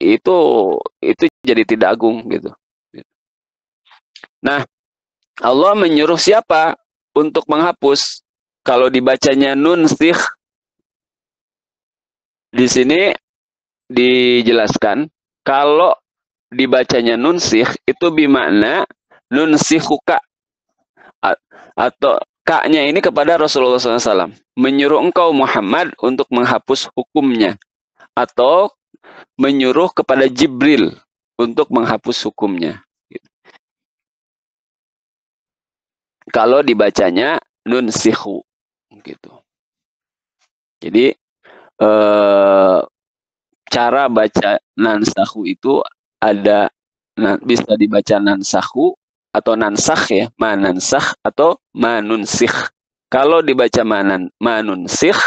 itu jadi tidak agung gitu. Nah, Allah menyuruh siapa untuk menghapus? Kalau dibacanya nunsikh, di sini dijelaskan kalau dibacanya nunsikh itu bimakna nunsikhuka, atau kaknya ini kepada Rasulullah SAW, menyuruh engkau Muhammad untuk menghapus hukumnya, atau menyuruh kepada Jibril untuk menghapus hukumnya. Kalau dibacanya nunsikhu gitu. Jadi cara baca nansakhu itu ada, bisa dibaca nansakhu atau nansakh ya, manansakh atau manunsikh. Kalau dibaca manunsikh,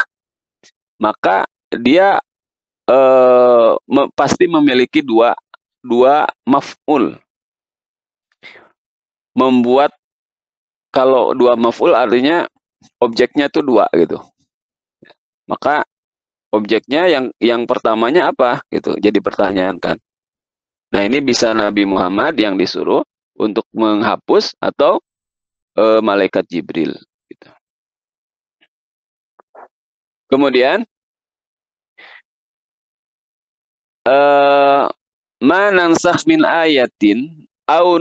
maka dia pasti memiliki dua maf'ul. Membuat, kalau dua maf'ul artinya objeknya itu dua gitu. Maka objeknya yang pertamanya apa gitu, jadi pertanyaan kan. Nah, ini bisa Nabi Muhammad yang disuruh untuk menghapus atau malaikat Jibril gitu. Kemudian ma nansakh min ayatin au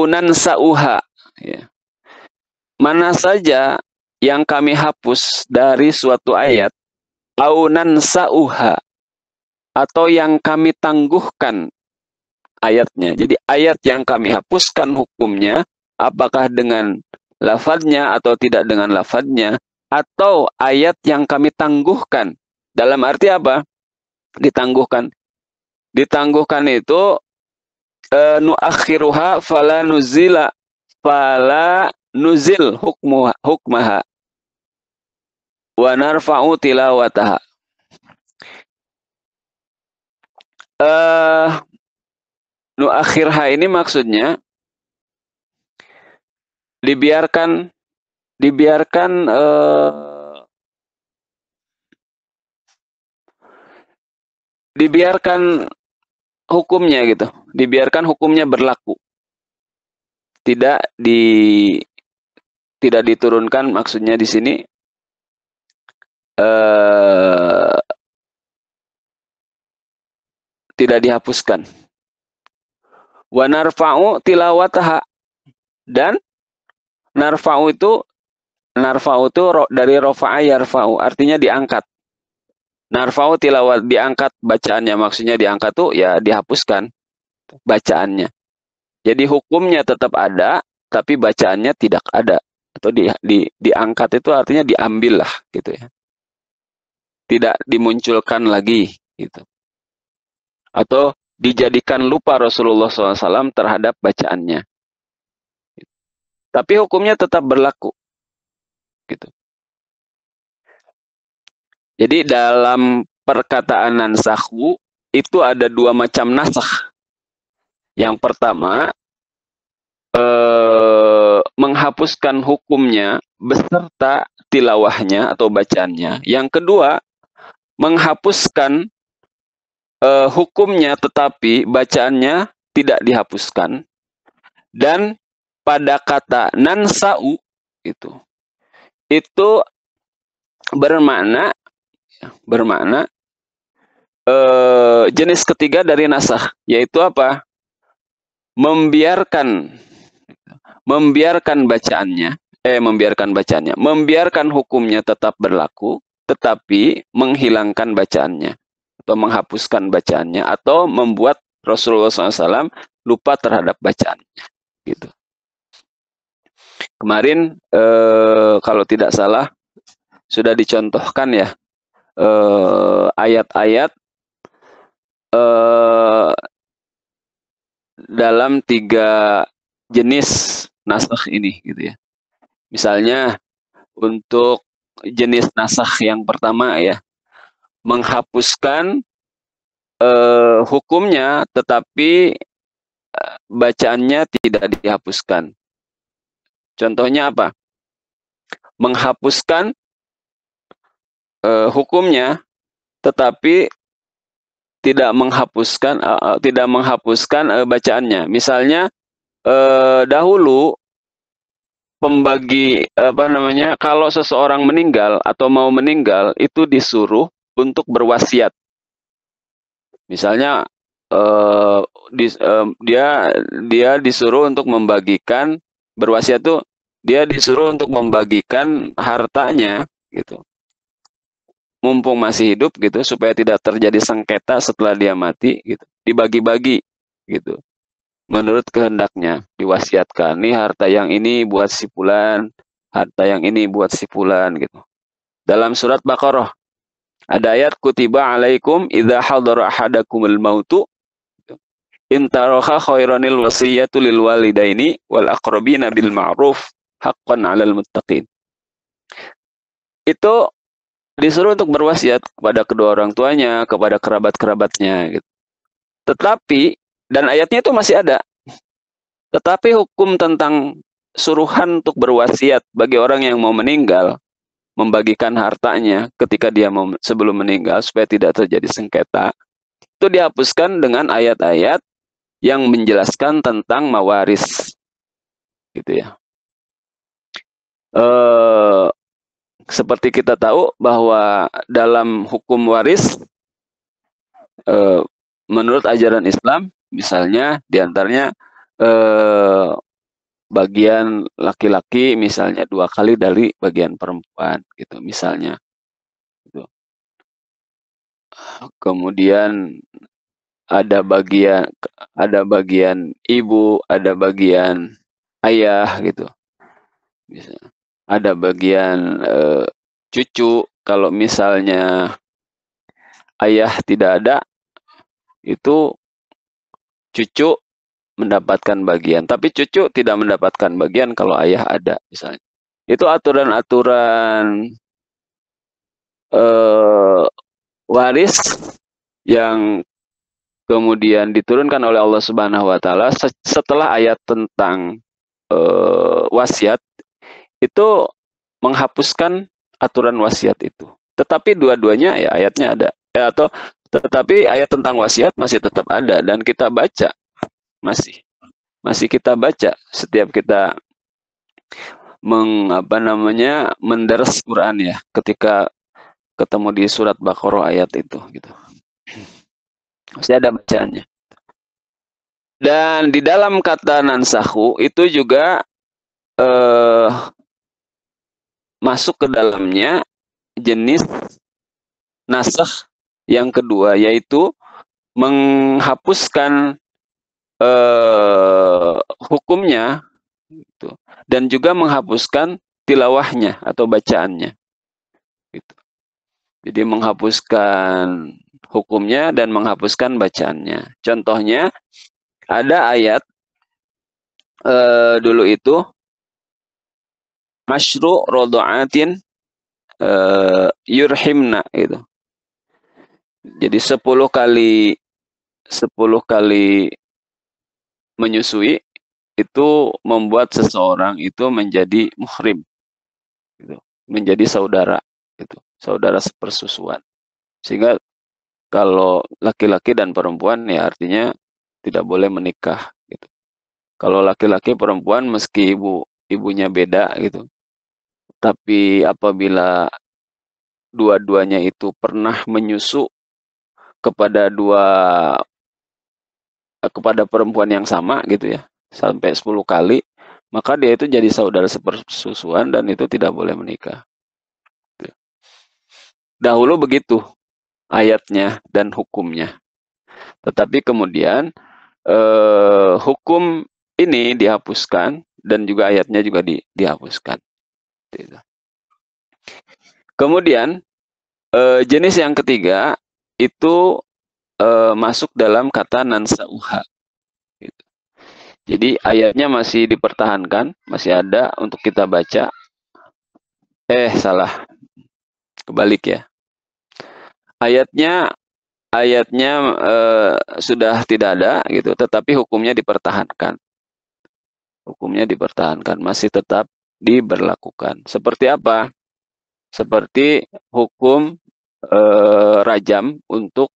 nansauha, ya. Mana saja yang kami hapus dari suatu ayat, au nansauha, atau yang kami tangguhkan ayatnya. Jadi ayat yang kami hapuskan hukumnya, apakah dengan lafadznya atau tidak dengan lafadznya, atau ayat yang kami tangguhkan. Dalam arti apa? Ditangguhkan. Ditangguhkan itu nuakhiruha fala nuzil hukmaha wa narfa'u tilawataha. Nuakhirha ini maksudnya dibiarkan hukumnya gitu, dibiarkan hukumnya berlaku, tidak diturunkan, maksudnya di sini tidak dihapuskan. Wa narfa'u tilawataha, dan narfa'u itu dari rafa'a yarfa'u, artinya diangkat. Narfa'u tilawat, diangkat bacaannya, maksudnya diangkat tuh ya dihapuskan bacaannya. Jadi hukumnya tetap ada, tapi bacaannya tidak ada, atau diangkat itu artinya diambil lah gitu ya. Tidak dimunculkan lagi gitu. Atau dijadikan lupa Rasulullah SAW terhadap bacaannya. Tapi hukumnya tetap berlaku gitu. Jadi dalam perkataan nansakhu itu ada dua macam nasakh. Yang pertama, menghapuskan hukumnya beserta tilawahnya atau bacaannya. Yang kedua, menghapuskan hukumnya tetapi bacaannya tidak dihapuskan. Dan pada kata nansa'u itu bermakna jenis ketiga dari nasakh, yaitu apa? Membiarkan bacaannya, membiarkan hukumnya tetap berlaku, tetapi menghilangkan bacaannya atau menghapuskan bacaannya, atau membuat Rasulullah SAW lupa terhadap bacaannya, gitu. Kemarin kalau tidak salah sudah dicontohkan ya ayat-ayat dalam 3 jenis nasakh ini gitu ya. Misalnya untuk jenis nasakh yang pertama ya, menghapuskan hukumnya tetapi bacaannya tidak dihapuskan. Contohnya apa? Menghapuskan hukumnya tetapi tidak menghapuskan bacaannya. Misalnya dahulu kalau seseorang meninggal atau mau meninggal itu disuruh untuk berwasiat. Misalnya dia disuruh untuk membagikan, berwasiat tuh dia disuruh untuk membagikan hartanya gitu. Mumpung masih hidup gitu, supaya tidak terjadi sengketa setelah dia mati gitu. Dibagi-bagi gitu. Menurut kehendaknya diwasiatkan, nih harta yang ini buat si fulan, harta yang ini buat si fulan gitu. Dalam surat Baqarah ada ayat kutiba alaikum idza hadara ahadakumul mautu in taraka khairanil wasiyatu lil walidaini wal aqrabina bil ma'ruf haqqan 'alal muttaqin. Itu disuruh untuk berwasiat kepada kedua orang tuanya, kepada kerabat-kerabatnya gitu. Tetapi dan ayatnya itu masih ada. Tetapi hukum tentang suruhan untuk berwasiat bagi orang yang mau meninggal, membagikan hartanya ketika dia sebelum meninggal supaya tidak terjadi sengketa, itu dihapuskan dengan ayat-ayat yang menjelaskan tentang mawaris, gitu ya. Seperti kita tahu bahwa dalam hukum waris, menurut ajaran Islam, misalnya diantaranya bagian laki-laki misalnya 2 kali dari bagian perempuan gitu misalnya gitu. Kemudian ada bagian ibu, ada bagian ayah gitu. Bisa. Ada bagian cucu, kalau misalnya ayah tidak ada itu cucu mendapatkan bagian, tapi cucu tidak mendapatkan bagian kalau ayah ada misalnya. Itu aturan-aturan waris yang kemudian diturunkan oleh Allah Subhanahu wa taala setelah ayat tentang wasiat itu menghapuskan aturan wasiat itu. Tetapi dua-duanya ya ayatnya ada. Tetapi ayat tentang wasiat masih tetap ada dan kita baca masih kita baca setiap kita mendaras Quran ya, ketika ketemu di surat Baqarah ayat itu gitu. Masih ada bacaannya. Dan di dalam kata nansahu itu juga masuk ke dalamnya jenis nasakh yang kedua, yaitu menghapuskan hukumnya gitu, dan juga menghapuskan tilawahnya atau bacaannya gitu. Jadi menghapuskan hukumnya dan menghapuskan bacaannya. Contohnya ada ayat dulu itu masyru' rodo'atin yurhimna gitu. Jadi 10 kali menyusui itu membuat seseorang itu menjadi muhrim gitu, menjadi saudara gitu, saudara sepersusuan. Sehingga kalau laki-laki dan perempuan ya artinya tidak boleh menikah gitu. Kalau laki-laki perempuan meski ibunya beda gitu, tapi apabila dua-duanya itu pernah menyusu kepada perempuan yang sama gitu ya, sampai 10 kali, maka dia itu jadi saudara sepersusuan dan itu tidak boleh menikah. Dahulu begitu ayatnya dan hukumnya. Tetapi kemudian hukum ini dihapuskan dan juga ayatnya juga dihapuskan. Kemudian jenis yang ketiga itu masuk dalam kata nansauha. Gitu. Jadi ayatnya masih dipertahankan, masih ada untuk kita baca. Salah, kebalik ya. Ayatnya sudah tidak ada gitu, tetapi hukumnya dipertahankan. Hukumnya dipertahankan, masih tetap diberlakukan. Seperti apa? Seperti hukum rajam untuk